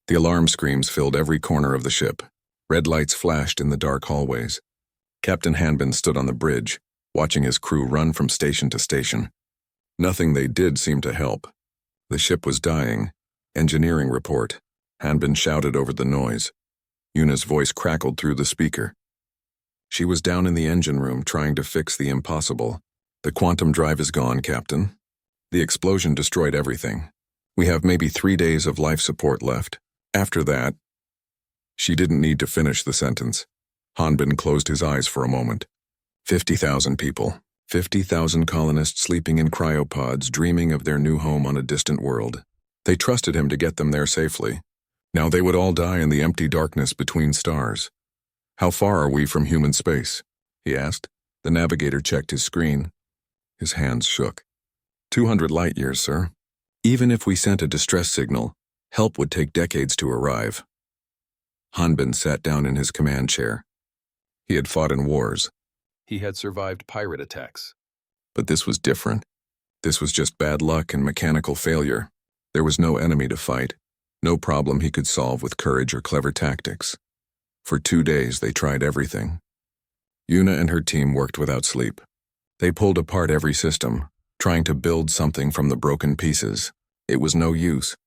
The alarm screams filled every corner of the ship. Red lights flashed in the dark hallways. Captain Hanbin stood on the bridge, watching his crew run from station to station. Nothing they did seemed to help. The ship was dying. Engineering report. Hanbin shouted over the noise. Yuna's voice crackled through the speaker. She was down in the engine room trying to fix the impossible. The quantum drive is gone, Captain. The explosion destroyed everything. We have maybe 3 days of life support left. After that... She didn't need to finish the sentence. Hanbin closed his eyes for a moment. 50,000 people. 50,000 colonists sleeping in cryopods, dreaming of their new home on a distant world. They trusted him to get them there safely. Now they would all die in the empty darkness between stars. How far are we from human space? He asked. The navigator checked his screen. His hands shook. 200 light years, sir. Even if we sent a distress signal, help would take decades to arrive. Hanbin sat down in his command chair. He had fought in wars. He had survived pirate attacks. But this was different. This was just bad luck and mechanical failure. There was no enemy to fight, no problem he could solve with courage or clever tactics. For 2 days they tried everything. Yuna and her team worked without sleep. They pulled apart every system, trying to build something from the broken pieces. It was no use.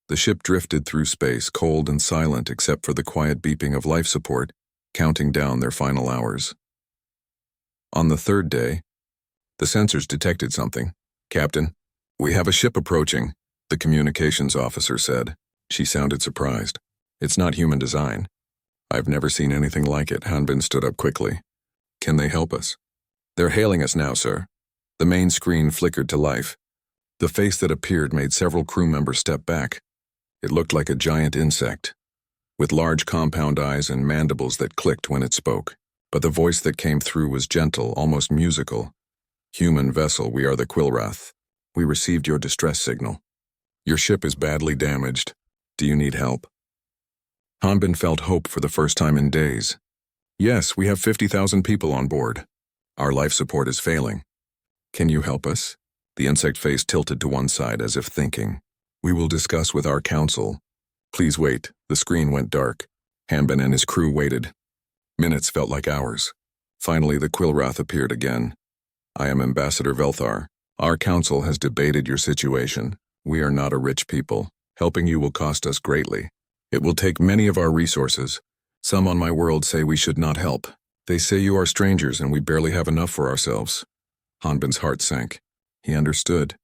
The ship drifted through space, cold and silent except for the quiet beeping of life support, counting down their final hours. On the 3rd day, the sensors detected something. Captain, we have a ship approaching, the communications officer said. She sounded surprised. It's not human design. I've never seen anything like it. Hanbin stood up quickly. Can they help us? They're hailing us now, sir. The main screen flickered to life. The face that appeared made several crew members step back. It looked like a giant insect, with large compound eyes and mandibles that clicked when it spoke. But the voice that came through was gentle, almost musical. Human vessel, we are the Quillrath. We received your distress signal. Your ship is badly damaged. Do you need help? Hanbin felt hope for the first time in days. Yes, we have 50,000 people on board. Our life support is failing. Can you help us? The insect face tilted to one side as if thinking. We will discuss with our council. Please wait. The screen went dark. Hanbin and his crew waited. Minutes felt like hours. Finally, the Quillrath appeared again. I am Ambassador Velthar. Our council has debated your situation. We are not a rich people. Helping you will cost us greatly. It will take many of our resources. Some on my world say we should not help. They say you are strangers and we barely have enough for ourselves. Hanbin's heart sank. He understood.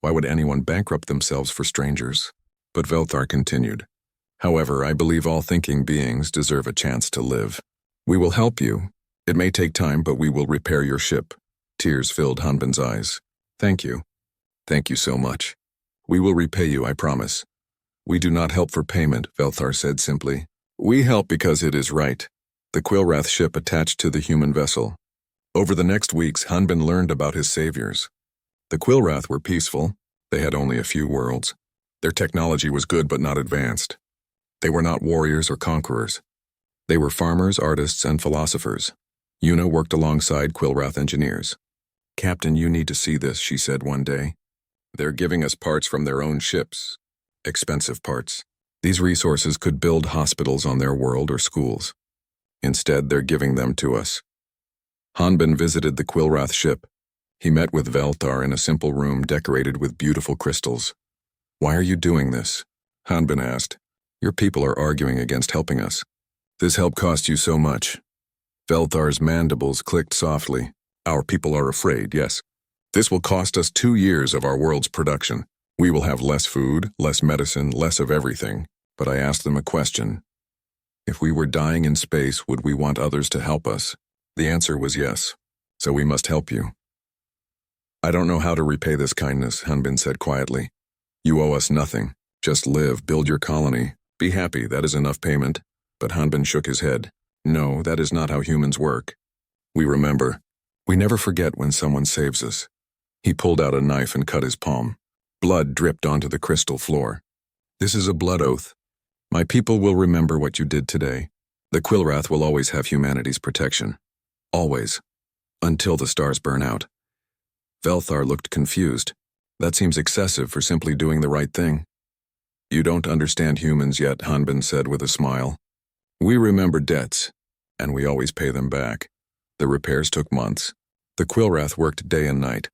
Why would anyone bankrupt themselves for strangers? But Velthar continued. However, I believe all thinking beings deserve a chance to live. We will help you. It may take time, but we will repair your ship. Tears filled Hanbin's eyes. Thank you. Thank you so much. We will repay you, I promise. We do not help for payment, Velthar said simply. We help because it is right. The Quillrath ship attached to the human vessel. Over the next weeks, Hanbin learned about his saviors. The Quillrath were peaceful. They had only a few worlds. Their technology was good but not advanced. They were not warriors or conquerors. They were farmers, artists, and philosophers. Yuna worked alongside Quillrath engineers. Captain, you need to see this, she said one day. They're giving us parts from their own ships. Expensive parts. These resources could build hospitals on their world or schools. Instead, they're giving them to us. Hanbin visited the Quillrath ship. He met with Velthar in a simple room decorated with beautiful crystals. Why are you doing this? Hanbin asked. Your people are arguing against helping us. This help cost you so much. Velthar's mandibles clicked softly. Our people are afraid, yes. This will cost us 2 years of our world's production. We will have less food, less medicine, less of everything. But I asked them a question. If we were dying in space, would we want others to help us? The answer was yes. So we must help you. I don't know how to repay this kindness, Hanbin said quietly. You owe us nothing. Just live, build your colony. Be happy, that is enough payment. But Hanbin shook his head. No, that is not how humans work. We remember. We never forget when someone saves us. He pulled out a knife and cut his palm. Blood dripped onto the crystal floor. This is a blood oath. My people will remember what you did today. The Quillrath will always have humanity's protection. Always. Until the stars burn out. Velthar looked confused. That seems excessive for simply doing the right thing. You don't understand humans yet, Hanbin said with a smile. We remember debts, and we always pay them back. The repairs took months. The Quillwrath worked day and night.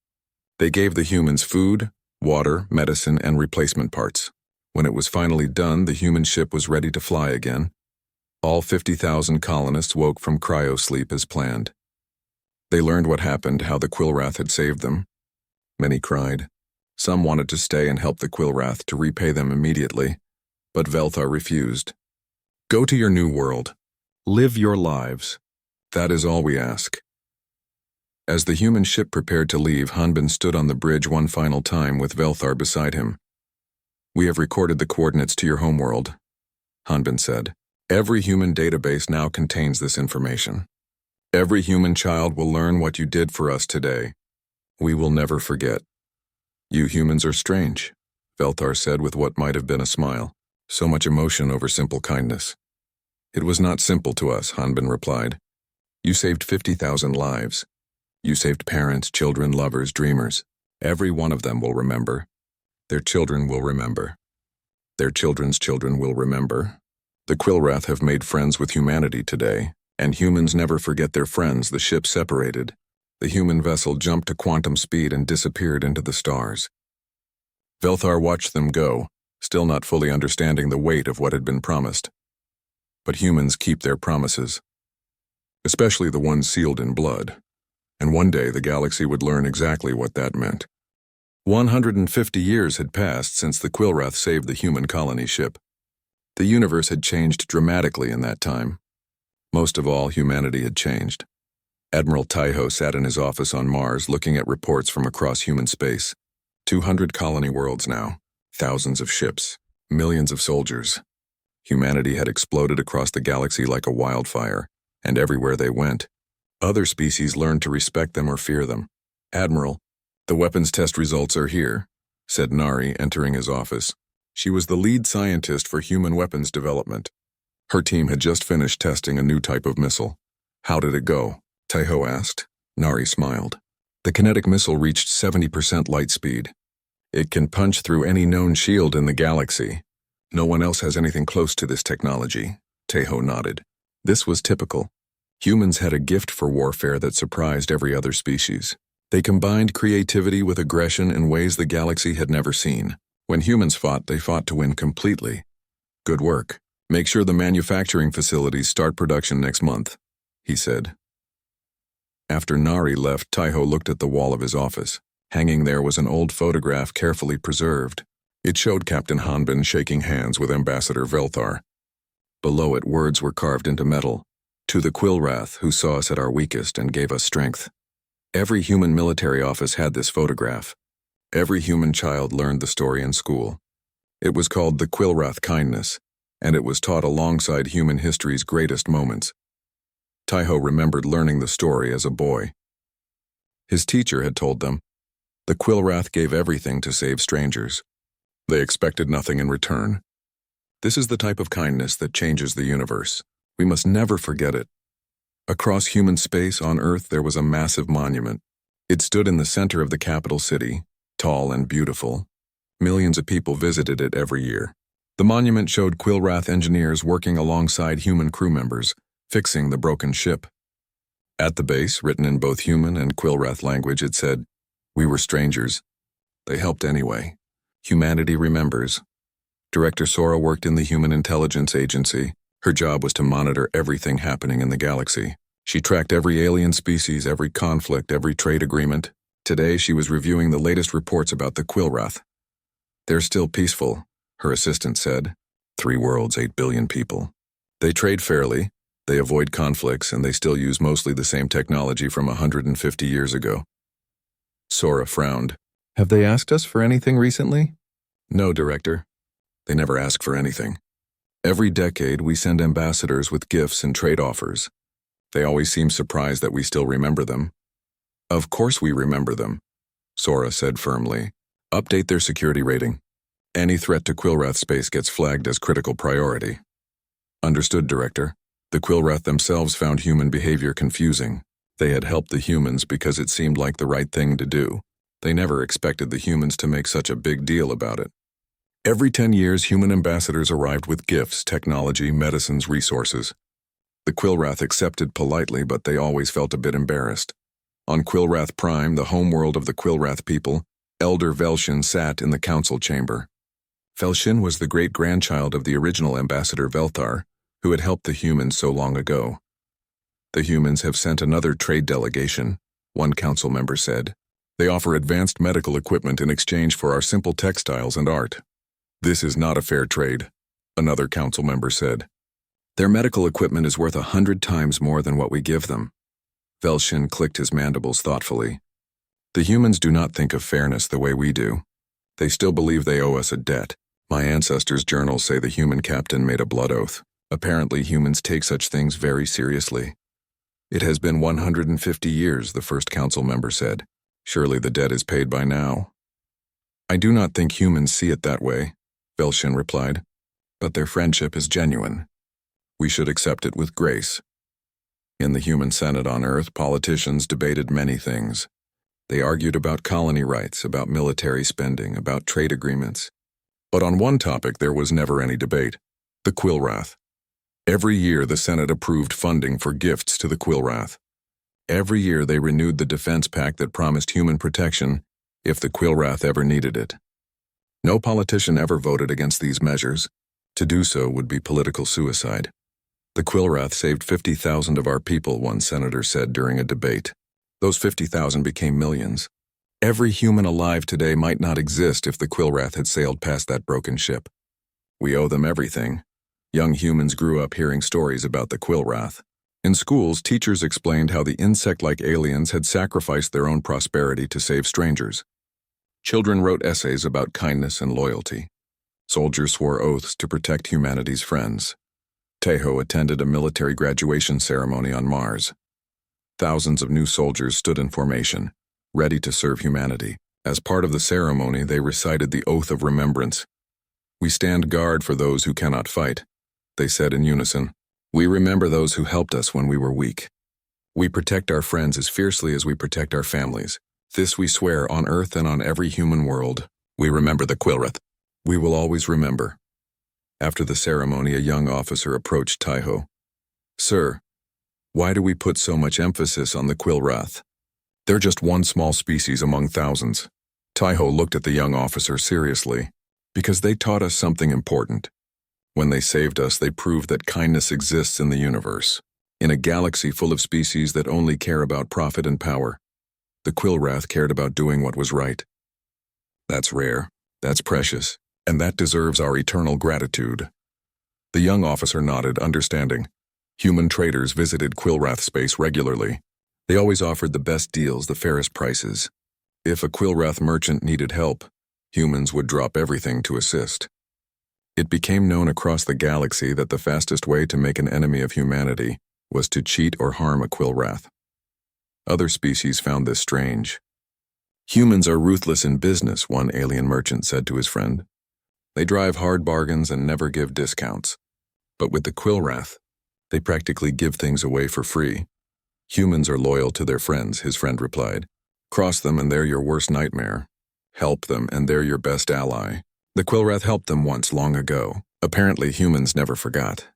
They gave the humans food, water, medicine, and replacement parts. When it was finally done, the human ship was ready to fly again. All 50,000 colonists woke from cryo-sleep as planned. They learned what happened, how the Quillwrath had saved them. Many cried. Some wanted to stay and help the Quillwrath to repay them immediately, but Velthar refused. Go to your new world. Live your lives. That is all we ask. As the human ship prepared to leave, Hanbin stood on the bridge one final time with Velthar beside him. We have recorded the coordinates to your homeworld, Hanbin said. Every human database now contains this information. Every human child will learn what you did for us today. We will never forget. You humans are strange, Velthar said with what might have been a smile. So much emotion over simple kindness. It was not simple to us, Hanbin replied. You saved 50,000 lives. You saved parents, children, lovers, dreamers. Every one of them will remember. Their children will remember. Their children's children will remember. The Quillwrath have made friends with humanity today, and humans never forget their friends. The ship separated. The human vessel jumped to quantum speed and disappeared into the stars. Velthar watched them go, still not fully understanding the weight of what had been promised. But humans keep their promises, especially the ones sealed in blood, and one day the galaxy would learn exactly what that meant. 150 years had passed since the Quillwrath saved the human colony ship. The universe had changed dramatically in that time. Most of all, humanity had changed. Admiral Taiho sat in his office on Mars looking at reports from across human space. 200 colony worlds now, thousands of ships, millions of soldiers. Humanity had exploded across the galaxy like a wildfire, and everywhere they went, other species learned to respect them or fear them. Admiral, the weapons test results are here, said Nari, entering his office. She was the lead scientist for human weapons development. Her team had just finished testing a new type of missile. How did it go? Taiho asked. Nari smiled. The kinetic missile reached 70% light speed. It can punch through any known shield in the galaxy. No one else has anything close to this technology. Taiho nodded. This was typical. Humans had a gift for warfare that surprised every other species. They combined creativity with aggression in ways the galaxy had never seen. When humans fought, they fought to win completely. Good work. Make sure the manufacturing facilities start production next month, he said. After Nari left, Taiho looked at the wall of his office. Hanging there was an old photograph carefully preserved. It showed Captain Hanbin shaking hands with Ambassador Velthar. Below it, words were carved into metal. To the Quillwrath, who saw us at our weakest and gave us strength. Every human military office had this photograph. Every human child learned the story in school. It was called the Quillwrath Kindness, and it was taught alongside human history's greatest moments. Taiho remembered learning the story as a boy. His teacher had told them, the Quillwrath gave everything to save strangers. They expected nothing in return. This is the type of kindness that changes the universe. We must never forget it. Across human space on Earth there was a massive monument. It stood in the center of the capital city, tall and beautiful. Millions of people visited it every year. The monument showed Quillwrath engineers working alongside human crew members, fixing the broken ship. At the base, written in both human and Quillwrath language, it said, "We were strangers. They helped anyway. Humanity remembers." Director Sora worked in the Human Intelligence Agency. Her job was to monitor everything happening in the galaxy. She tracked every alien species, every conflict, every trade agreement. Today, she was reviewing the latest reports about the Quillwrath. They're still peaceful, her assistant said. 3 worlds, 8 billion people. They trade fairly, they avoid conflicts, and they still use mostly the same technology from 150 years ago. Sora frowned. Have they asked us for anything recently? No, Director. They never ask for anything. Every decade, we send ambassadors with gifts and trade offers. They always seem surprised that we still remember them. Of course we remember them, Sora said firmly. Update their security rating. Any threat to Quillwrath space gets flagged as critical priority. Understood, Director. The Quillwrath themselves found human behavior confusing. They had helped the humans because it seemed like the right thing to do. They never expected the humans to make such a big deal about it. Every 10 years, human ambassadors arrived with gifts, technology, medicines, resources. The Quillrath accepted politely, but they always felt a bit embarrassed. On Quillrath Prime, the homeworld of the Quillrath people, Elder Velshin sat in the council chamber. Velshin was the great-grandchild of the original ambassador Velthar, who had helped the humans so long ago. The humans have sent another trade delegation, one council member said. They offer advanced medical equipment in exchange for our simple textiles and art. This is not a fair trade, another council member said. Their medical equipment is worth 100 times more than what we give them. Velshin clicked his mandibles thoughtfully. The humans do not think of fairness the way we do. They still believe they owe us a debt. My ancestors' journals say the human captain made a blood oath. Apparently humans take such things very seriously. It has been 150 years, the first council member said. Surely the debt is paid by now. I do not think humans see it that way, Velshin replied. But their friendship is genuine. We should accept it with grace. In the human Senate on Earth, politicians debated many things. They argued about colony rights, about military spending, about trade agreements. But on one topic there was never any debate: the Quillrath. Every year the Senate approved funding for gifts to the Quillrath. Every year they renewed the defense pact that promised human protection if the Quillrath ever needed it. No politician ever voted against these measures. To do so would be political suicide. The Quillrath saved 50,000 of our people, one senator said during a debate. Those 50,000 became millions. Every human alive today might not exist if the Quillrath had sailed past that broken ship. We owe them everything. Young humans grew up hearing stories about the Quillrath. In schools, teachers explained how the insect-like aliens had sacrificed their own prosperity to save strangers. Children wrote essays about kindness and loyalty. Soldiers swore oaths to protect humanity's friends. Tejo attended a military graduation ceremony on Mars. Thousands of new soldiers stood in formation, ready to serve humanity. As part of the ceremony, they recited the Oath of Remembrance. We stand guard for those who cannot fight, they said in unison. We remember those who helped us when we were weak. We protect our friends as fiercely as we protect our families. This we swear on Earth and on every human world. We remember the Quillrath. We will always remember. After the ceremony, a young officer approached Tejo. Sir, why do we put so much emphasis on the Quillrath? They're just one small species among thousands. Tejo looked at the young officer seriously. Because they taught us something important. When they saved us, they proved that kindness exists in the universe. In a galaxy full of species that only care about profit and power, the Quillrath cared about doing what was right. That's rare, that's precious, and that deserves our eternal gratitude. The young officer nodded, understanding. Human traders visited Quillrath space regularly. They always offered the best deals, the fairest prices. If a Quillrath merchant needed help, humans would drop everything to assist. It became known across the galaxy that the fastest way to make an enemy of humanity was to cheat or harm a Quillrath. Other species found this strange. Humans are ruthless in business, one alien merchant said to his friend. They drive hard bargains and never give discounts. But with the Quillrath, they practically give things away for free. Humans are loyal to their friends, his friend replied. Cross them and they're your worst nightmare. Help them and they're your best ally. The Quillrath helped them once long ago. Apparently humans never forgot.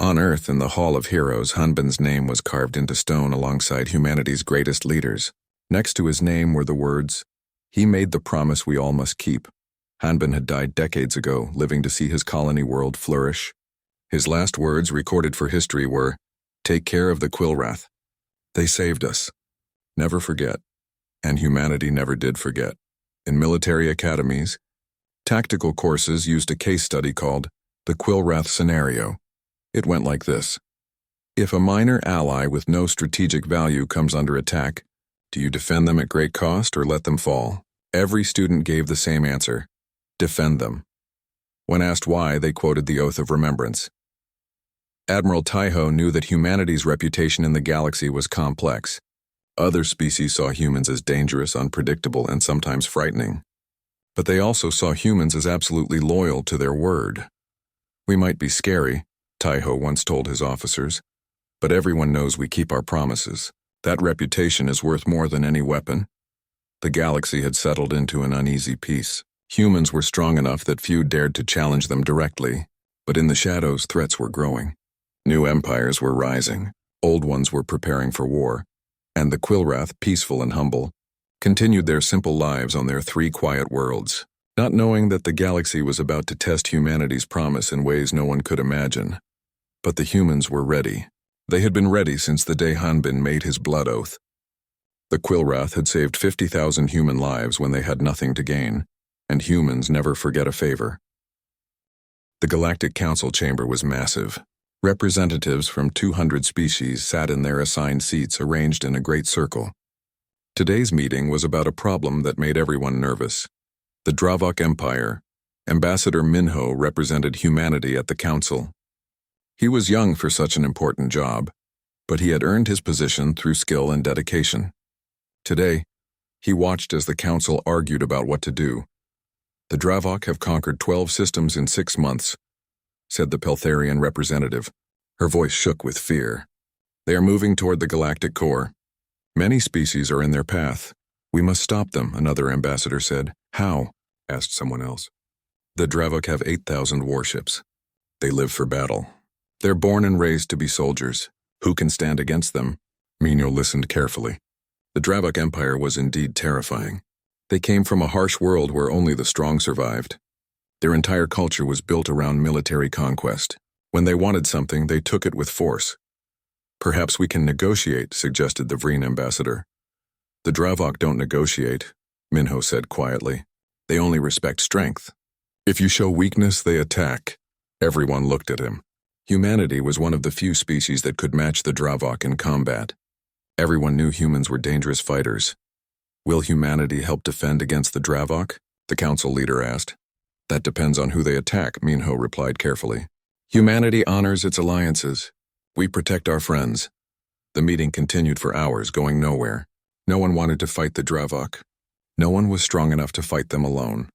On Earth, in the Hall of Heroes, Hanbin's name was carved into stone alongside humanity's greatest leaders. Next to his name were the words, "He made the promise we all must keep." Hanbin had died decades ago, living to see his colony world flourish. His last words, recorded for history, were, "Take care of the Quillrath. They saved us. Never forget." And humanity never did forget. In military academies, tactical courses used a case study called the Quillrath Scenario. It went like this. If a minor ally with no strategic value comes under attack, do you defend them at great cost or let them fall? Every student gave the same answer: defend them. When asked why, they quoted the Oath of Remembrance. Admiral Tejo knew that humanity's reputation in the galaxy was complex. Other species saw humans as dangerous, unpredictable, and sometimes frightening. But they also saw humans as absolutely loyal to their word. We might be scary, Tejo once told his officers, but everyone knows we keep our promises. That reputation is worth more than any weapon. The galaxy had settled into an uneasy peace. Humans were strong enough that few dared to challenge them directly, but in the shadows threats were growing. New empires were rising, old ones were preparing for war, and the Quillrath, peaceful and humble, continued their simple lives on their 3 quiet worlds, not knowing that the galaxy was about to test humanity's promise in ways no one could imagine. But the humans were ready. They had been ready since the day Hanbin made his blood oath. The Quillrath had saved 50,000 human lives when they had nothing to gain, and humans never forget a favor. The Galactic Council chamber was massive. Representatives from 200 species sat in their assigned seats arranged in a great circle. Today's meeting was about a problem that made everyone nervous. The Dravok Empire. Ambassador Minho represented humanity at the council. He was young for such an important job, but he had earned his position through skill and dedication. Today, he watched as the council argued about what to do. The Dravok have conquered 12 systems in 6 months, said the Peltharian representative. Her voice shook with fear. They are moving toward the galactic core. Many species are in their path. We must stop them, another ambassador said. How? Asked someone else. The Dravok have 8,000 warships. They live for battle. They're born and raised to be soldiers. Who can stand against them? Minho listened carefully. The Dravok Empire was indeed terrifying. They came from a harsh world where only the strong survived. Their entire culture was built around military conquest. When they wanted something, they took it with force. Perhaps we can negotiate, suggested the Vreen ambassador. The Dravok don't negotiate, Minho said quietly. They only respect strength. If you show weakness, they attack. Everyone looked at him. Humanity was one of the few species that could match the Dravok in combat. Everyone knew humans were dangerous fighters. Will humanity help defend against the Dravok? The council leader asked. That depends on who they attack, Minho replied carefully. Humanity honors its alliances. We protect our friends. The meeting continued for hours, going nowhere. No one wanted to fight the Dravok. No one was strong enough to fight them alone.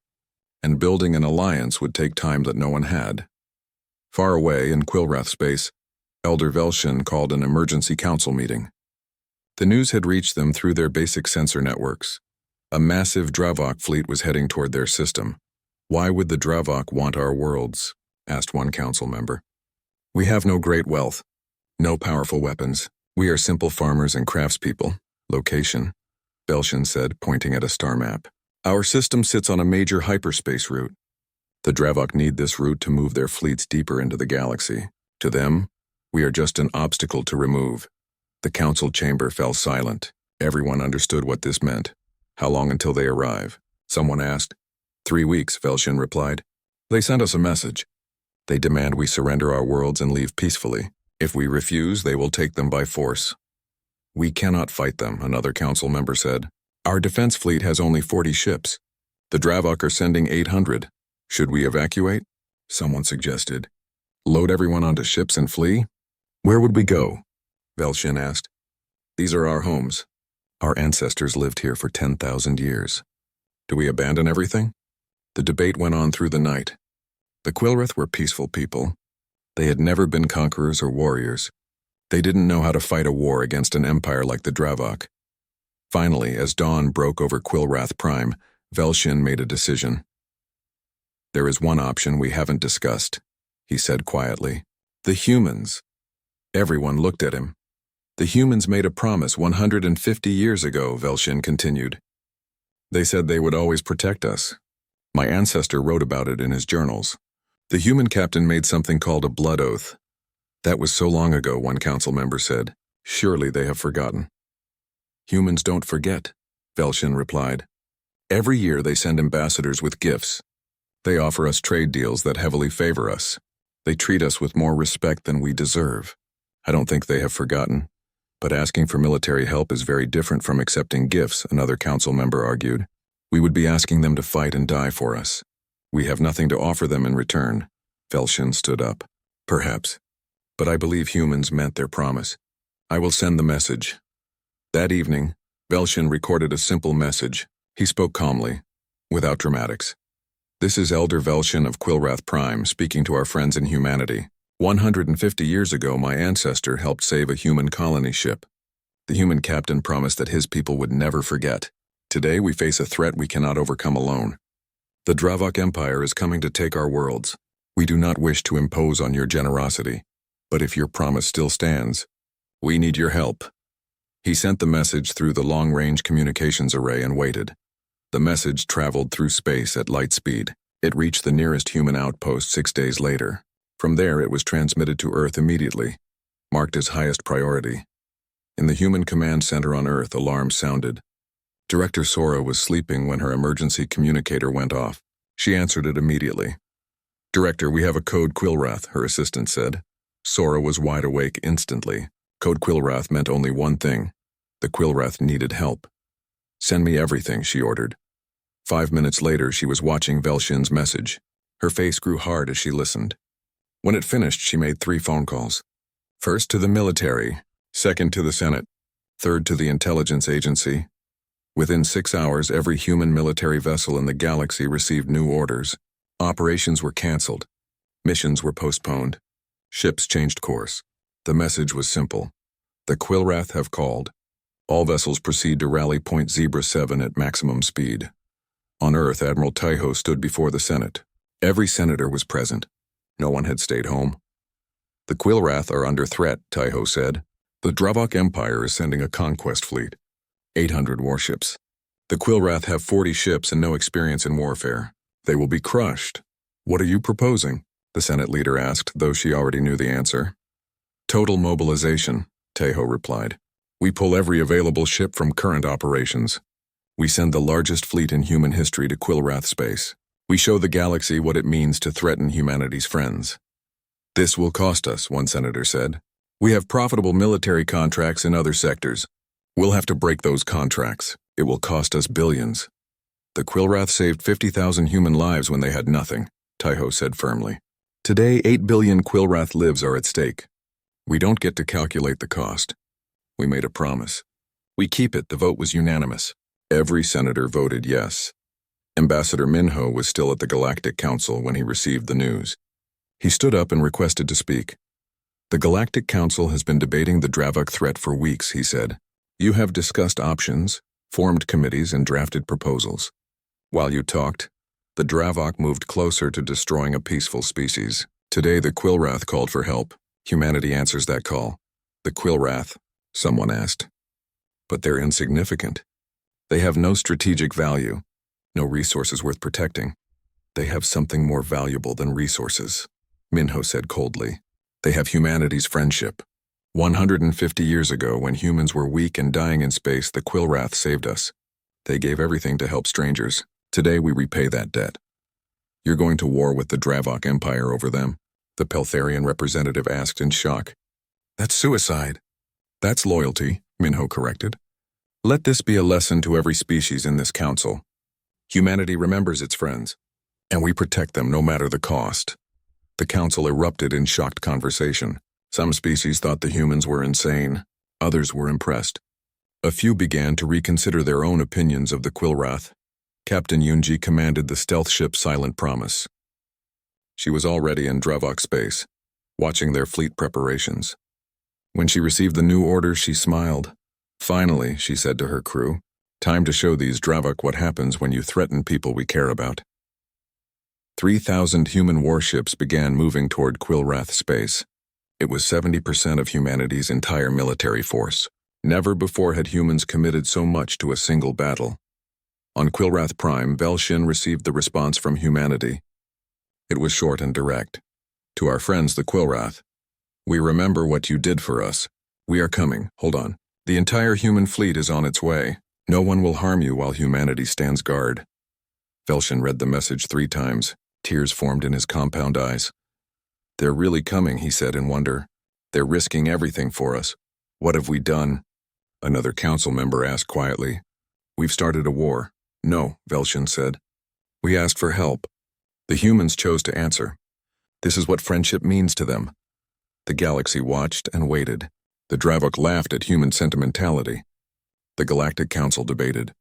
And building an alliance would take time that no one had. Far away in Quillrath space, Elder Velshin called an emergency council meeting. The news had reached them through their basic sensor networks. A massive Dravok fleet was heading toward their system. Why would the Dravok want our worlds? Asked one council member. We have no great wealth, no powerful weapons. We are simple farmers and craftspeople. Location, Velshin said, pointing at a star map. Our system sits on a major hyperspace route. The Dravok need this route to move their fleets deeper into the galaxy. To them, we are just an obstacle to remove. The council chamber fell silent. Everyone understood what this meant. How long until they arrive? Someone asked. 3 weeks, Velshin replied. They sent us a message. They demand we surrender our worlds and leave peacefully. If we refuse, they will take them by force. We cannot fight them, another council member said. Our defense fleet has only 40 ships. The Dravok are sending 800. Should we evacuate? Someone suggested. Load everyone onto ships and flee? Where would we go? Velshin asked. These are our homes. Our ancestors lived here for 10,000 years. Do we abandon everything? The debate went on through the night. The Quillrath were peaceful people. They had never been conquerors or warriors. They didn't know how to fight a war against an empire like the Dravok. Finally, as dawn broke over Quillrath Prime, Velshin made a decision. There is one option we haven't discussed, he said quietly. The humans. Everyone looked at him. The humans made a promise 150 years ago, Velshin continued. They said they would always protect us. My ancestor wrote about it in his journals. The human captain made something called a blood oath. That was so long ago, one council member said. Surely they have forgotten. Humans don't forget, Velshin replied. Every year they send ambassadors with gifts. They offer us trade deals that heavily favor us. They treat us with more respect than we deserve. I don't think they have forgotten. But asking for military help is very different from accepting gifts, another council member argued. We would be asking them to fight and die for us. We have nothing to offer them in return. Velshin stood up. Perhaps. But I believe humans meant their promise. I will send the message. That evening, Velshin recorded a simple message. He spoke calmly, without dramatics. This is Elder Velshin of Quillrath Prime speaking to our friends in humanity. 150 years ago, my ancestor helped save a human colony ship. The human captain promised that his people would never forget. Today, we face a threat we cannot overcome alone. The Dravok Empire is coming to take our worlds. We do not wish to impose on your generosity, but if your promise still stands, we need your help." He sent the message through the long-range communications array and waited. The message traveled through space at light speed. It reached the nearest human outpost 6 days later. From there, it was transmitted to Earth immediately, marked as highest priority. In the human command center on Earth, alarms sounded. Director Sora was sleeping when her emergency communicator went off. She answered it immediately. "Director, we have a code Quillwrath," her assistant said. Sora was wide awake instantly. Code Quillwrath meant only one thing. The Quillwrath needed help. "Send me everything," she ordered. 5 minutes later, she was watching Velshin's message. Her face grew hard as she listened. When it finished, she made 3 phone calls. First to the military, second to the Senate, third to the intelligence agency. Within 6 hours, every human military vessel in the galaxy received new orders. Operations were canceled. Missions were postponed. Ships changed course. The message was simple. The Quillwrath have called. All vessels proceed to rally Point Zebra 7 at maximum speed. On Earth, Admiral Taiho stood before the Senate. Every senator was present. No one had stayed home. "The Quillwrath are under threat," Taiho said. "The Dravok Empire is sending a conquest fleet. 800 warships. The Quillwrath have 40 ships and no experience in warfare. They will be crushed." "What are you proposing?" the Senate leader asked, though she already knew the answer. "Total mobilization," Taiho replied. "We pull every available ship from current operations. We send the largest fleet in human history to Quillwrath space. We show the galaxy what it means to threaten humanity's friends." "This will cost us," one senator said. "We have profitable military contracts in other sectors. We'll have to break those contracts. It will cost us billions." "The Quillwrath saved 50,000 human lives when they had nothing," Taiho said firmly. "Today, 8 billion Quillwrath lives are at stake. We don't get to calculate the cost. We made a promise. We keep it." The vote was unanimous. Every senator voted yes. Ambassador Minho was still at the Galactic Council when he received the news. He stood up and requested to speak. "The Galactic Council has been debating the Dravok threat for weeks," he said. "You have discussed options, formed committees, and drafted proposals. While you talked, the Dravok moved closer to destroying a peaceful species. Today, the Quillwrath called for help. Humanity answers that call." "The Quillwrath?" someone asked. "But they're insignificant. They have no strategic value, no resources worth protecting. They have something more valuable than resources," Minho said coldly. "They have humanity's friendship. 150 years ago, when humans were weak and dying in space, the Quillwrath saved us. They gave everything to help strangers. Today we repay that debt." "You're going to war with the Dravok Empire over them?" the Peltharian representative asked in shock. "That's suicide." "That's loyalty," Minho corrected. "Let this be a lesson to every species in this council. Humanity remembers its friends, and we protect them no matter the cost." The council erupted in shocked conversation. Some species thought the humans were insane. Others were impressed. A few began to reconsider their own opinions of the Quillwrath. Captain Yunji commanded the stealth ship Silent Promise. She was already in Dravok space, watching their fleet preparations. When she received the new orders, she smiled. "Finally," she said to her crew, "time to show these Dravok what happens when you threaten people we care about." 3,000 human warships began moving toward Quillwrath space. It was 70% of humanity's entire military force. Never before had humans committed so much to a single battle. On Quillwrath Prime, Velshin received the response from humanity. It was short and direct. "To our friends, the Quillwrath, we remember what you did for us. We are coming. Hold on. The entire human fleet is on its way. No one will harm you while humanity stands guard." Velshin read the message 3 times. Tears formed in his compound eyes. "They're really coming," he said in wonder. "They're risking everything for us. What have we done?" Another council member asked quietly. "We've started a war." "No," Velshin said. "We asked for help." The humans chose to answer. This is what friendship means to them. The galaxy watched and waited. The Dravok laughed at human sentimentality. The Galactic Council debated.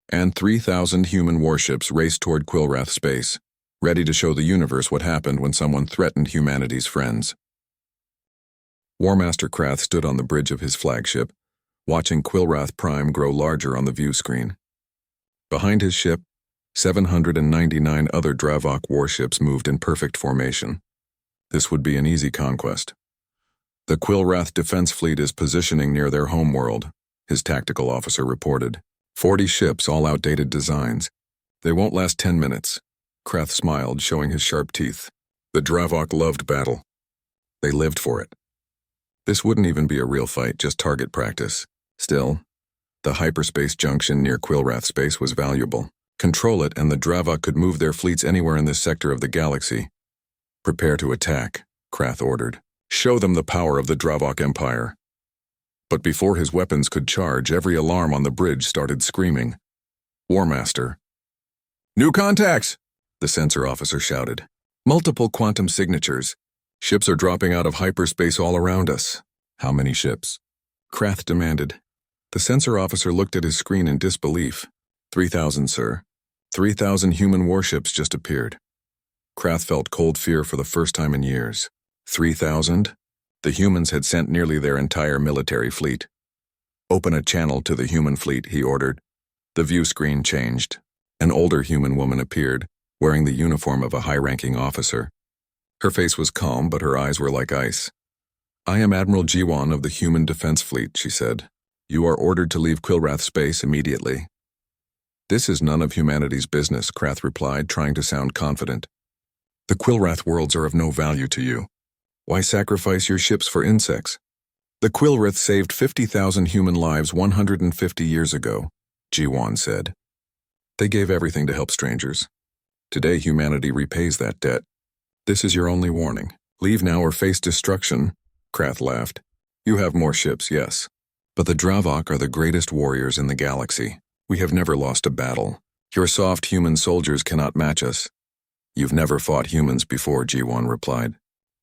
And 3,000 human warships raced toward Quillwrath space, ready to show the universe what happened when someone threatened humanity's friends. War Master Krath stood on the bridge of his flagship, watching Quillwrath Prime grow larger on the view screen. Behind his ship, 799 other Dravok warships moved in perfect formation. This would be an easy conquest. The Quillrath defense fleet is positioning near their homeworld, his tactical officer reported. 40 ships, all outdated designs. They won't last 10 minutes. Krath smiled, showing his sharp teeth. The Dravok loved battle. They lived for it. This wouldn't even be a real fight, just target practice. Still, the hyperspace junction near Quillrath space was valuable. Control it, and the Dravok could move their fleets anywhere in this sector of the galaxy. Prepare to attack, Krath ordered. Show them the power of the Dravok Empire. But before his weapons could charge, every alarm on the bridge started screaming. Warmaster. New contacts! The sensor officer shouted. Multiple quantum signatures. Ships are dropping out of hyperspace all around us. How many ships? Krath demanded. The sensor officer looked at his screen in disbelief. 3,000, sir. 3,000 human warships just appeared. Krath felt cold fear for the first time in years. 3,000? The humans had sent nearly their entire military fleet. Open a channel to the human fleet, he ordered. The view screen changed. An older human woman appeared, wearing the uniform of a high-ranking officer. Her face was calm, but her eyes were like ice. I am Admiral Jiwan of the Human Defense Fleet, she said. You are ordered to leave Quillrath space immediately. This is none of humanity's business, Krath replied, trying to sound confident. The Quillrath worlds are of no value to you. Why sacrifice your ships for insects? The Quillrath saved 50,000 human lives 150 years ago, Jiwan said. They gave everything to help strangers. Today humanity repays that debt. This is your only warning. Leave now or face destruction, Krath laughed. You have more ships, yes. But the Dravok are the greatest warriors in the galaxy. We have never lost a battle. Your soft human soldiers cannot match us. You've never fought humans before, Jiwan replied.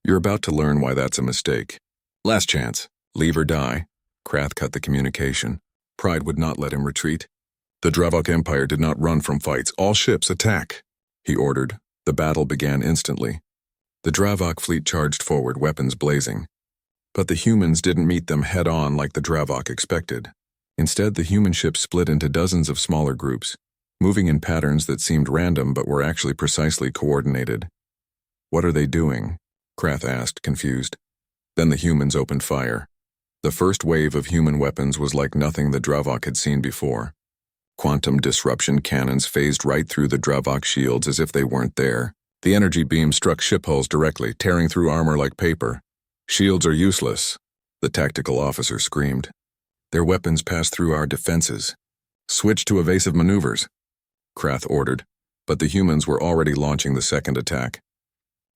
You're about to learn why that's a mistake. Last chance. Leave or die. Krath cut the communication. Pride would not let him retreat. The Dravok Empire did not run from fights. All ships attack, he ordered. The battle began instantly. The Dravok fleet charged forward, weapons blazing. But the humans didn't meet them head-on like the Dravok expected. Instead, the human ships split into dozens of smaller groups, moving in patterns that seemed random but were actually precisely coordinated. What are they doing? Krath asked, confused. Then the humans opened fire. The first wave of human weapons was like nothing the Dravok had seen before. Quantum disruption cannons phased right through the Dravok shields as if they weren't there. The energy beam struck ship hulls directly, tearing through armor like paper. Shields are useless, the tactical officer screamed. Their weapons pass through our defenses. Switch to evasive maneuvers, Krath ordered, but the humans were already launching the second attack.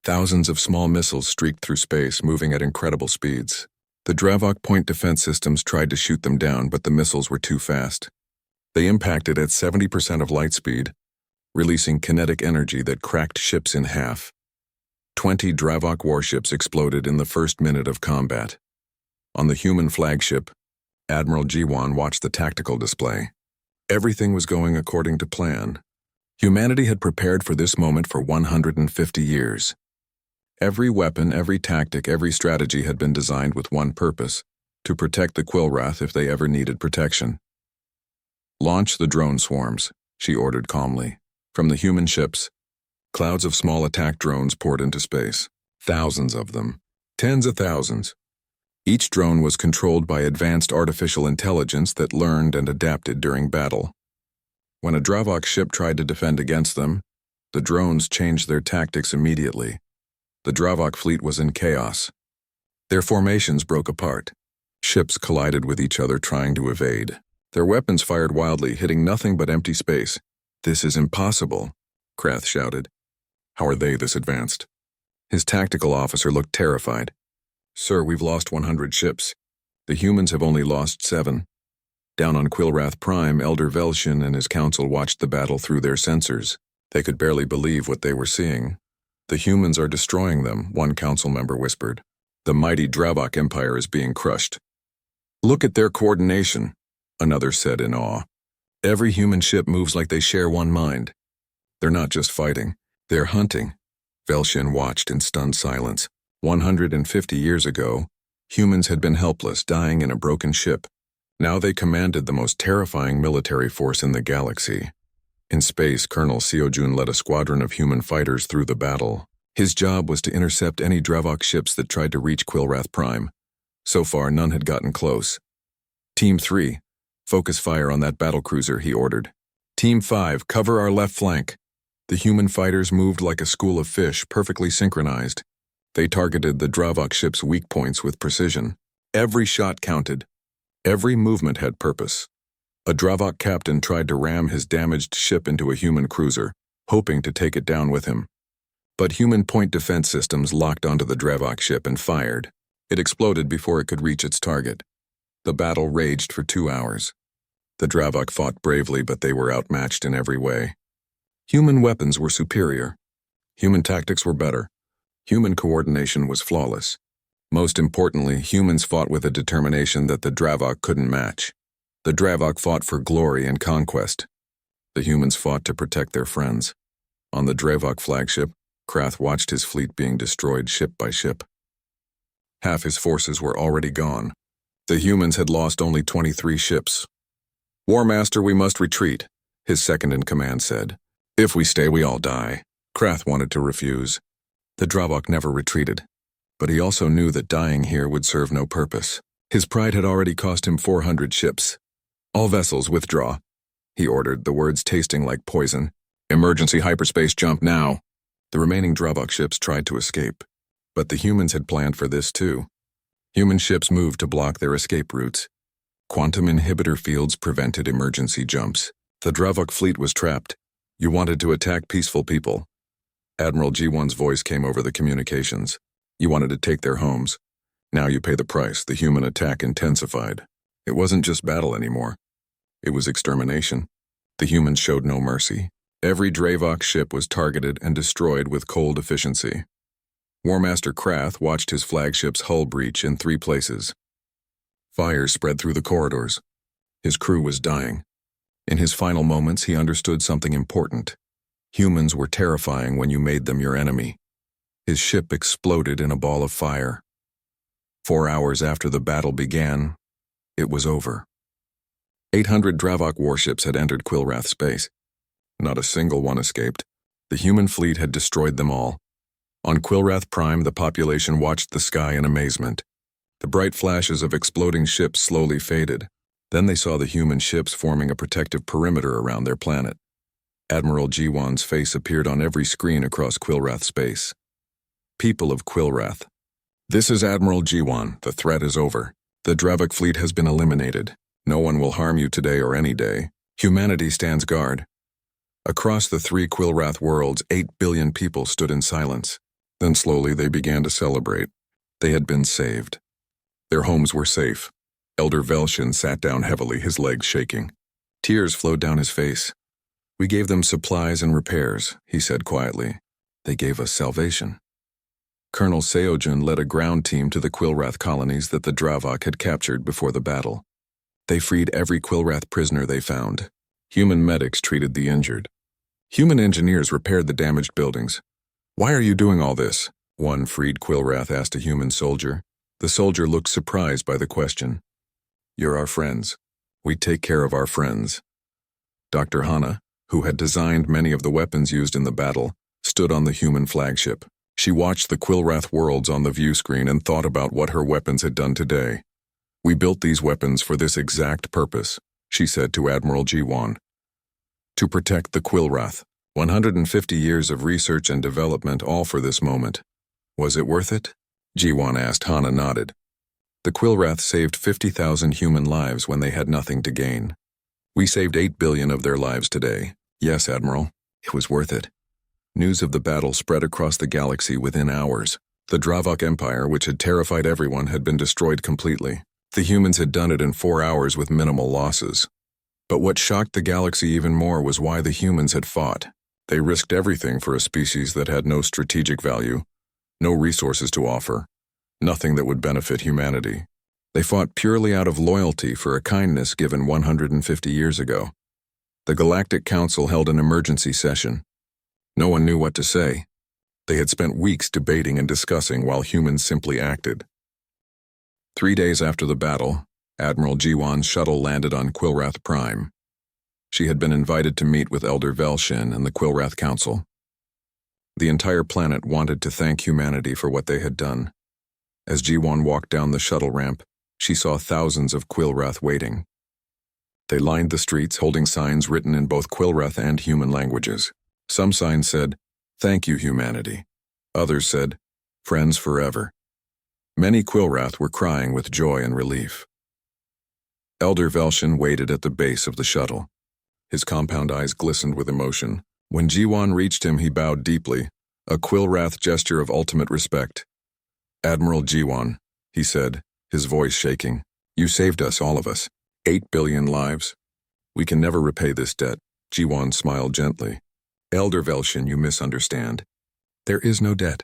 Thousands of small missiles streaked through space, moving at incredible speeds. The Dravok point defense systems tried to shoot them down, but the missiles were too fast. They impacted at 70% of light speed, releasing kinetic energy that cracked ships in half. 20 Dravok warships exploded in the first minute of combat. On the human flagship, Admiral Jiwan watched the tactical display. Everything was going according to plan. Humanity had prepared for this moment for 150 years. Every weapon, every tactic, every strategy had been designed with one purpose: to protect the Quillrath if they ever needed protection. Launch the drone swarms, she ordered calmly. From the human ships, clouds of small attack drones poured into space. Thousands of them. Tens of thousands. Each drone was controlled by advanced artificial intelligence that learned and adapted during battle. When a Dravok ship tried to defend against them, the drones changed their tactics immediately. The Dravok fleet was in chaos. Their formations broke apart. Ships collided with each other trying to evade. Their weapons fired wildly, hitting nothing but empty space. This is impossible, Krath shouted. How are they this advanced? His tactical officer looked terrified. Sir, we've lost 100 ships. The humans have only lost 7. Down on Quillrath Prime, Elder Velshin and his council watched the battle through their sensors. They could barely believe what they were seeing. The humans are destroying them, one council member whispered. The mighty Dravok Empire is being crushed. Look at their coordination, another said in awe. Every human ship moves like they share one mind. They're not just fighting, they're hunting. Velshin watched in stunned silence. 150 years ago, humans had been helpless, dying in a broken ship. Now they commanded the most terrifying military force in the galaxy. In space, Colonel Seojun led a squadron of human fighters through the battle. His job was to intercept any Dravok ships that tried to reach Quillrath Prime. So far, none had gotten close. Team 3, focus fire on that battlecruiser, he ordered. Team 5, cover our left flank. The human fighters moved like a school of fish, perfectly synchronized. They targeted the Dravok ship's weak points with precision. Every shot counted. Every movement had purpose. A Dravok captain tried to ram his damaged ship into a human cruiser, hoping to take it down with him. But human point defense systems locked onto the Dravok ship and fired. It exploded before it could reach its target. The battle raged for 2 hours. The Dravok fought bravely, but they were outmatched in every way. Human weapons were superior. Human tactics were better. Human coordination was flawless. Most importantly, humans fought with a determination that the Dravok couldn't match. The Dravok fought for glory and conquest. The humans fought to protect their friends. On the Dravok flagship, Krath watched his fleet being destroyed ship by ship. Half his forces were already gone. The humans had lost only 23 ships. "War Master, we must retreat," his second-in-command said. "If we stay, we all die." Krath wanted to refuse. The Dravok never retreated. But he also knew that dying here would serve no purpose. His pride had already cost him 400 ships. "All vessels withdraw," he ordered, the words tasting like poison. "Emergency hyperspace jump now." The remaining Dravok ships tried to escape. But the humans had planned for this too. Human ships moved to block their escape routes. Quantum inhibitor fields prevented emergency jumps. The Dravok fleet was trapped. "You wanted to attack peaceful people." Admiral G1's voice came over the communications. "You wanted to take their homes. Now you pay the price." The human attack intensified. It wasn't just battle anymore. It was extermination. The humans showed no mercy. Every Dravok ship was targeted and destroyed with cold efficiency. War Master Krath watched his flagship's hull breach in 3 places. Fire spread through the corridors. His crew was dying. In his final moments, he understood something important. Humans were terrifying when you made them your enemy. His ship exploded in a ball of fire. 4 hours after the battle began, it was over. 800 Dravok warships had entered Quillrath space. Not a single one escaped. The human fleet had destroyed them all. On Quillrath Prime, the population watched the sky in amazement. The bright flashes of exploding ships slowly faded. Then they saw the human ships forming a protective perimeter around their planet. Admiral G1's face appeared on every screen across Quillrath space. "People of Quillrath. This is Admiral G1. The threat is over. The Dravok fleet has been eliminated. No one will harm you today or any day. Humanity stands guard." Across the 3 Quillrath worlds, 8 billion people stood in silence. Then slowly they began to celebrate. They had been saved. Their homes were safe. Elder Velshin sat down heavily, his legs shaking. Tears flowed down his face. "We gave them supplies and repairs," he said quietly. "They gave us salvation." Colonel Seojun led a ground team to the Quillrath colonies that the Dravok had captured before the battle. They freed every Quillrath prisoner they found. Human medics treated the injured. Human engineers repaired the damaged buildings. "Why are you doing all this?" one freed Quillrath asked a human soldier. The soldier looked surprised by the question. "You're our friends. We take care of our friends." Dr. Hana, who had designed many of the weapons used in the battle, stood on the human flagship. She watched the Quillrath worlds on the view screen and thought about what her weapons had done today. "We built these weapons for this exact purpose," she said to Admiral G1. "To protect the Quillrath. 150 years of research and development, all for this moment. Was it worth it?" G1 asked. Hana nodded. "The Quillrath saved 50,000 human lives when they had nothing to gain. We saved 8 billion of their lives today. Yes, Admiral, it was worth it." News of the battle spread across the galaxy within hours. The Dravok Empire, which had terrified everyone, had been destroyed completely. The humans had done it in 4 hours with minimal losses. But what shocked the galaxy even more was why the humans had fought. They risked everything for a species that had no strategic value, no resources to offer, nothing that would benefit humanity. They fought purely out of loyalty for a kindness given 150 years ago. The Galactic Council held an emergency session. No one knew what to say. They had spent weeks debating and discussing while humans simply acted. 3 days after the battle, Admiral G1's shuttle landed on Quillrath Prime. She had been invited to meet with Elder Velshin and the Quillrath Council. The entire planet wanted to thank humanity for what they had done. As Jiwon walked down the shuttle ramp, she saw thousands of Quillrath waiting. They lined the streets holding signs written in both Quillrath and human languages. Some signs said, "Thank you, humanity." Others said, "Friends forever." Many Quillrath were crying with joy and relief. Elder Velshin waited at the base of the shuttle. His compound eyes glistened with emotion. When Jiwon reached him, he bowed deeply, a Quillrath gesture of ultimate respect. "Admiral Jiwon," he said, his voice shaking, "you saved us, all of us. 8 billion lives. We can never repay this debt." Jiwon smiled gently. "Elder Velshin, you misunderstand. There is no debt.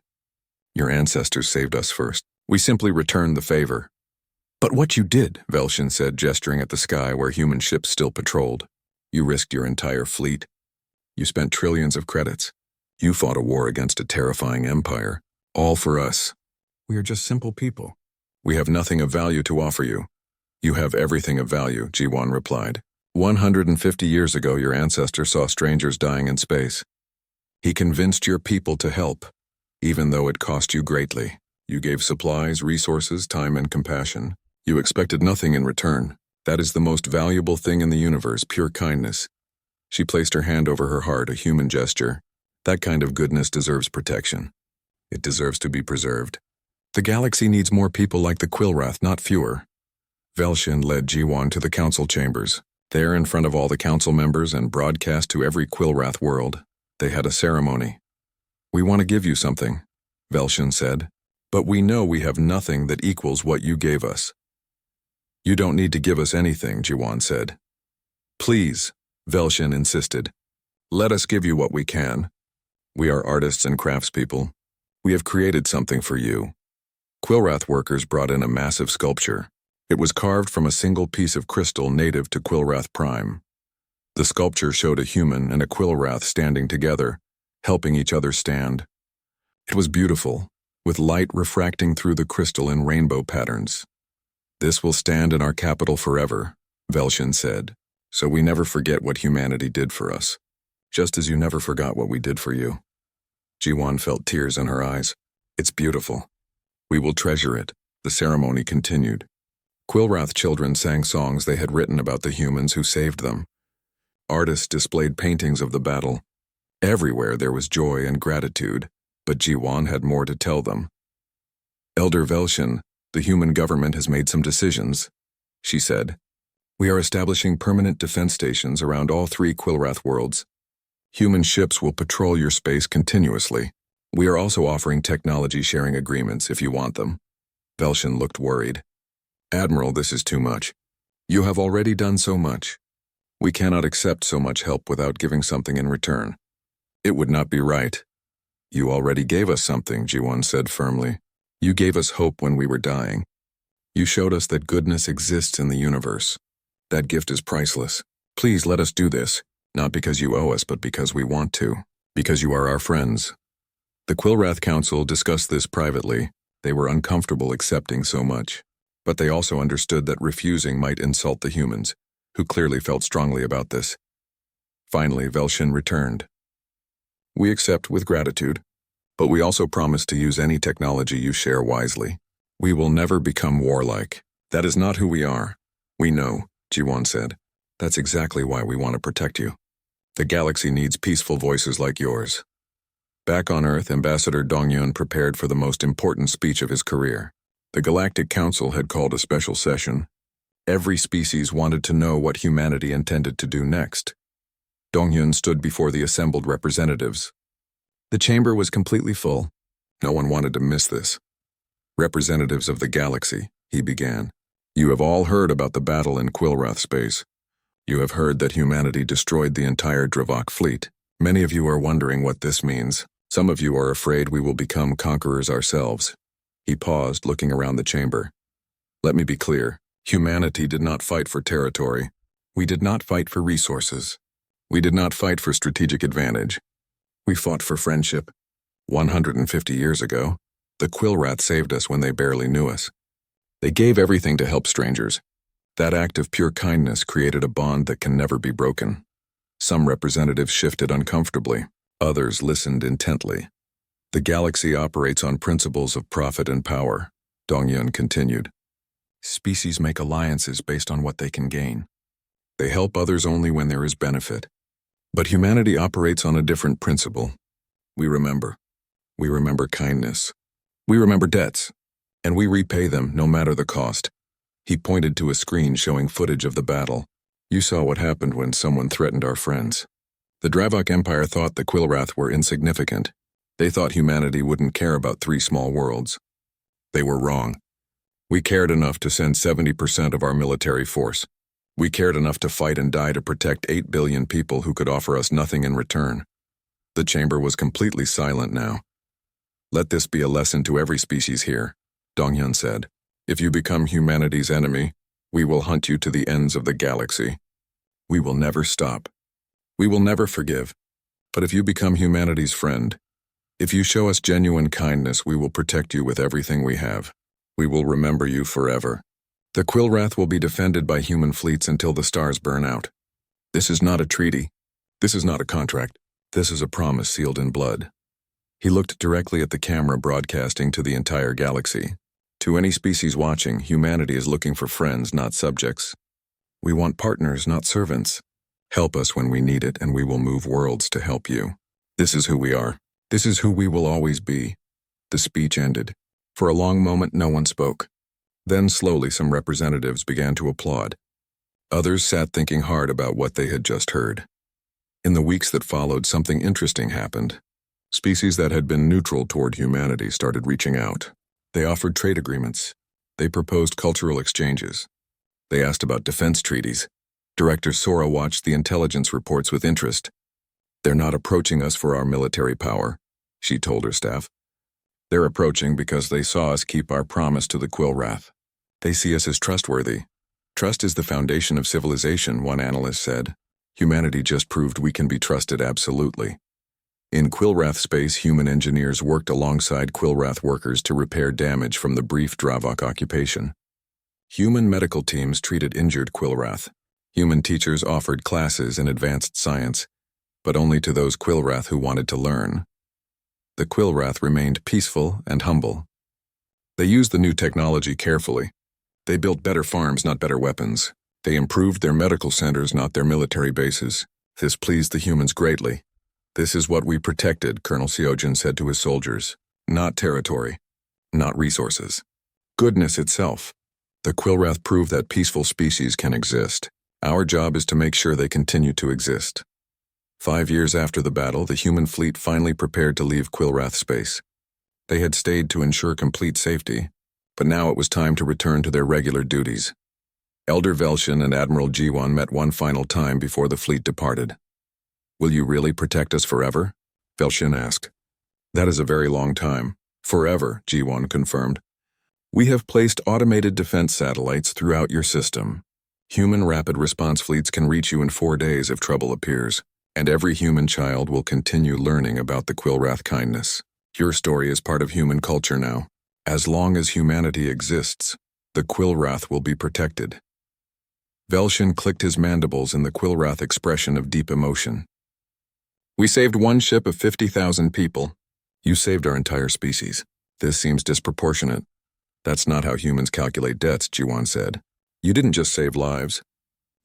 Your ancestors saved us first. We simply returned the favor." "But what you did," Velshin said, gesturing at the sky where human ships still patrolled. "You risked your entire fleet. You spent trillions of credits. You fought a war against a terrifying empire. All for us. We are just simple people. We have nothing of value to offer you." "You have everything of value," Jiwon replied. 150 years ago, your ancestor saw strangers dying in space. He convinced your people to help, even though it cost you greatly. You gave supplies, resources, time, and compassion. You expected nothing in return. That is the most valuable thing in the universe, pure kindness. She placed her hand over her heart, a human gesture. That kind of goodness deserves protection. It deserves to be preserved. The galaxy needs more people like the Quillrath, not fewer. Velshin led Jiwon to the council chambers. There, in front of all the council members and broadcast to every Quillrath world, they had a ceremony. "We want to give you something," Velshin said, "but we know we have nothing that equals what you gave us." "You don't need to give us anything," Jiwon said. "Please," Velshin insisted. "Let us give you what we can. We are artists and craftspeople. We have created something for you." Quillrath workers brought in a massive sculpture. It was carved from a single piece of crystal native to Quillrath Prime. The sculpture showed a human and a Quillrath standing together, helping each other stand. It was beautiful, with light refracting through the crystal in rainbow patterns. "This will stand in our capital forever," Velshin said, "so we never forget what humanity did for us, just as you never forgot what we did for you." Jiwon felt tears in her eyes. "It's beautiful. We will treasure it." The ceremony continued. Quillrath children sang songs they had written about the humans who saved them. Artists displayed paintings of the battle. Everywhere there was joy and gratitude, but Jiwon had more to tell them. "Elder Velshin, the human government has made some decisions," she said. "We are establishing permanent defense stations around all 3 Quillrath worlds. Human ships will patrol your space continuously. We are also offering technology sharing agreements if you want them." Velshin looked worried. "Admiral, this is too much. You have already done so much. We cannot accept so much help without giving something in return. It would not be right." "You already gave us something," Jiwon said firmly. "You gave us hope when we were dying. You showed us that goodness exists in the universe. That gift is priceless. Please let us do this, not because you owe us, but because we want to, because you are our friends." The Quillrath Council discussed this privately. They were uncomfortable accepting so much, but they also understood that refusing might insult the humans, who clearly felt strongly about this. Finally, Velshin returned. "We accept with gratitude, but we also promise to use any technology you share wisely. We will never become warlike. That is not who we are." "We know," Jiwon said. "That's exactly why we want to protect you. The galaxy needs peaceful voices like yours." Back on Earth, Ambassador Dongyun prepared for the most important speech of his career. The Galactic Council had called a special session. Every species wanted to know what humanity intended to do next. Dongyun stood before the assembled representatives. The chamber was completely full. No one wanted to miss this. "Representatives of the galaxy," he began. "You have all heard about the battle in Quillrath space. You have heard that humanity destroyed the entire Dravok fleet. Many of you are wondering what this means. Some of you are afraid we will become conquerors ourselves." He paused, looking around the chamber. "Let me be clear. Humanity did not fight for territory. We did not fight for resources. We did not fight for strategic advantage. We fought for friendship. 150 years ago, the Quillrath saved us when they barely knew us. They gave everything to help strangers. That act of pure kindness created a bond that can never be broken. Some representatives shifted uncomfortably. Others listened intently. The galaxy operates on principles of profit and power, Dongyun continued. Species make alliances based on what they can gain. They help others only when there is benefit. But humanity operates on a different principle. We remember. We remember kindness. We remember debts. And we repay them no matter the cost. He pointed to a screen showing footage of the battle. You saw what happened when someone threatened our friends. The Dravok Empire thought the Quillrath were insignificant. They thought humanity wouldn't care about 3 small worlds. They were wrong. We cared enough to send 70% of our military force. We cared enough to fight and die to protect 8 billion people who could offer us nothing in return. The chamber was completely silent now. Let this be a lesson to every species here, Dongyun said. If you become humanity's enemy, we will hunt you to the ends of the galaxy. We will never stop. We will never forgive. But if you become humanity's friend, if you show us genuine kindness, we will protect you with everything we have. We will remember you forever. The Quillrath will be defended by human fleets until the stars burn out. This is not a treaty. This is not a contract. This is a promise sealed in blood. He looked directly at the camera broadcasting to the entire galaxy. To any species watching, humanity is looking for friends, not subjects. We want partners, not servants. Help us when we need it, and we will move worlds to help you. This is who we are. This is who we will always be. The speech ended. For a long moment, no one spoke. Then slowly some representatives began to applaud. Others sat thinking hard about what they had just heard. In the weeks that followed, something interesting happened. Species that had been neutral toward humanity started reaching out. They offered trade agreements. They proposed cultural exchanges. They asked about defense treaties. Director Sora watched the intelligence reports with interest. They're not approaching us for our military power, she told her staff. They're approaching because they saw us keep our promise to the Quillrath. They see us as trustworthy. Trust is the foundation of civilization, one analyst said. Humanity just proved we can be trusted absolutely. In Quillrath space, human engineers worked alongside Quillrath workers to repair damage from the brief Dravok occupation. Human medical teams treated injured Quillrath. Human teachers offered classes in advanced science, but only to those Quillrath who wanted to learn. The Quillrath remained peaceful and humble. They used the new technology carefully. They built better farms, not better weapons. They improved their medical centers, not their military bases. This pleased the humans greatly. This is what we protected, Colonel Seojin said to his soldiers. Not territory, not resources. Goodness itself. The Quillrath proved that peaceful species can exist. Our job is to make sure they continue to exist. 5 years after the battle, the human fleet finally prepared to leave Quillrath space. They had stayed to ensure complete safety, but now it was time to return to their regular duties. Elder Velshin and Admiral Jiwon met one final time before the fleet departed. Will you really protect us forever? Velshin asked. That is a very long time. Forever, Jiwon confirmed. We have placed automated defense satellites throughout your system. Human rapid response fleets can reach you in 4 days if trouble appears. And every human child will continue learning about the Quillrath kindness. Your story is part of human culture now. As long as humanity exists, the Quillrath will be protected. Velshin clicked his mandibles in the Quillrath expression of deep emotion. We saved one ship of 50,000 people. You saved our entire species. This seems disproportionate. That's not how humans calculate debts, Jiwon said. You didn't just save lives.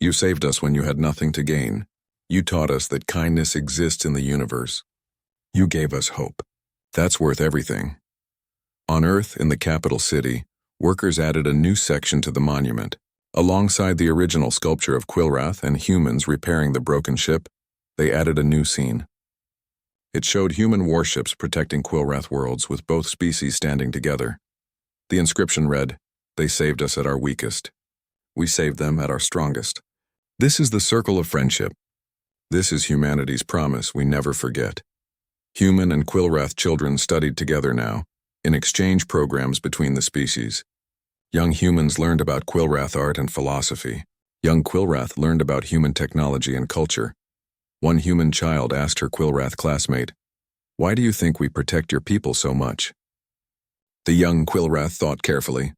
You saved us when you had nothing to gain. You taught us that kindness exists in the universe. You gave us hope. That's worth everything. On Earth, in the capital city, workers added a new section to the monument. Alongside the original sculpture of Quillrath and humans repairing the broken ship, they added a new scene. It showed human warships protecting Quillrath worlds with both species standing together. The inscription read, "They saved us at our weakest. We saved them at our strongest." This is the circle of friendship. This is humanity's promise we never forget. Human and Quillrath children studied together now, in exchange programs between the species. Young humans learned about Quillrath art and philosophy. Young Quillrath learned about human technology and culture. One human child asked her Quillrath classmate, "Why do you think we protect your people so much?" The young Quillrath thought carefully.